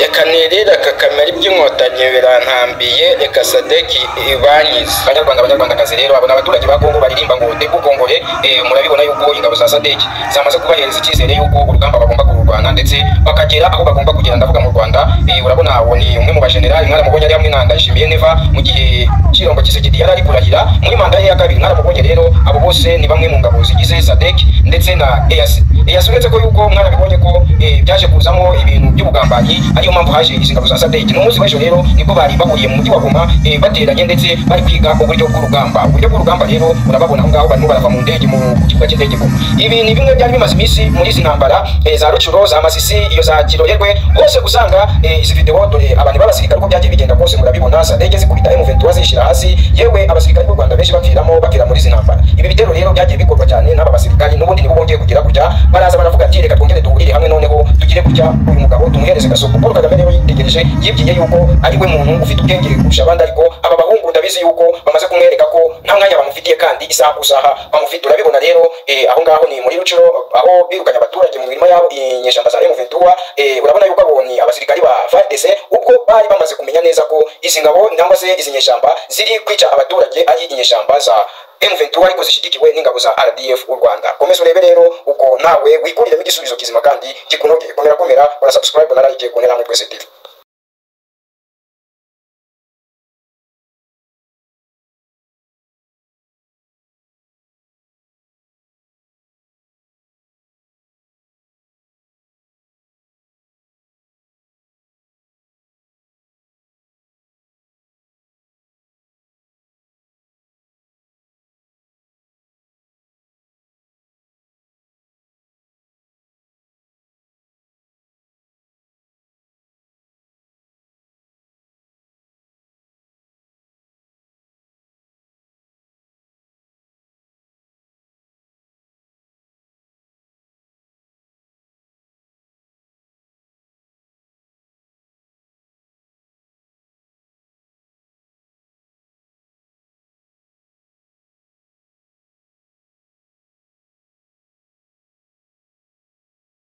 reka nirira kakamera iby'inkotanyi birantambiye reka sadeki ibanyize. Abanyarwandakazi rero abona abaturage ba Kongo baririmba ngo debu Kongole, murabibona yuko ingabo za sadeki zamaze kubahereza icyizere yuko urugamba bagomba kururwana ndetse bakagera aho bagomba kugera. Ndavuga mu Rwanda, urabona abo ni umwe mu bajenerali mwaramubonye ari hamwe na Ndayishimiye Neva mu gihe Chilombo Tshisekedi yari ari kurahira muri manda ye ya kabiri. Mwaramubonye rero abo bose ni bamwe mu ngabo zigize sadeki ndetse na EAC. Uretse ko yuko mwarabibonye ko byaje kuzamo ibintu by'ubugambanyi, ariyo mpamvu haje izi ngabo za sadeki. N'umunsi w'ejo rero nibwo bari bahuriye mu mujyi wa Goma bateranye ndetse bari kwiga uburyo bw'urugamba rero urababona aho ngaho barimo barava mu ndege mu kibuga cy'indege. Ibi ni bimwe byari bimaze iminsi muri izi ntambara za Rucuro, za Masisi, iyo za Kiroyerwe, hose usanga izi video dore abantu b'abasirikare uko byagiye bigenda kose murabibona, sadeki zikubita M23 zishira hasi, yewe abasirikare b'u Rwanda benshi bapfira muri izi ntambara. Ibi bitero rero byagiye bikorwa cyane n'aba basirikare, n'ubundi nibo bongeye kugira gutya baraza baravuga ati reka twongere duhurire hamwe noneho tugire gutya uyu mugabo tumuhereze gasoko. Paul Kagame rero yitegereje yibwiye yuko ari we muntu ufite ubwenge kurusha abandi, ariko aba bahungu ndabizi yuko bamaze kumwereka ko nta mwanya bamufitiye kandi isaha ku isaha bamufite. Urabibona rero aho ngaho ni muri Rucuro aho birukanye abaturage mu mirimo yabo inyeshamba za M23. Urabona yuko abo ni abasirikari ba FARDC ubwo bari bamaze kumenya neza ko izi ngabo cyangwa se izi nyeshamba ziri kwica abaturage ari inyeshamba za M23 ariko zishigikiwe n'ingabo za RDF u Rwanda. Komeza urebe rero uko nawe wikuriramo igisubizo kizima kandi gikunogeye. Komera, subscribe na like ku Nterahamwe Twese TV.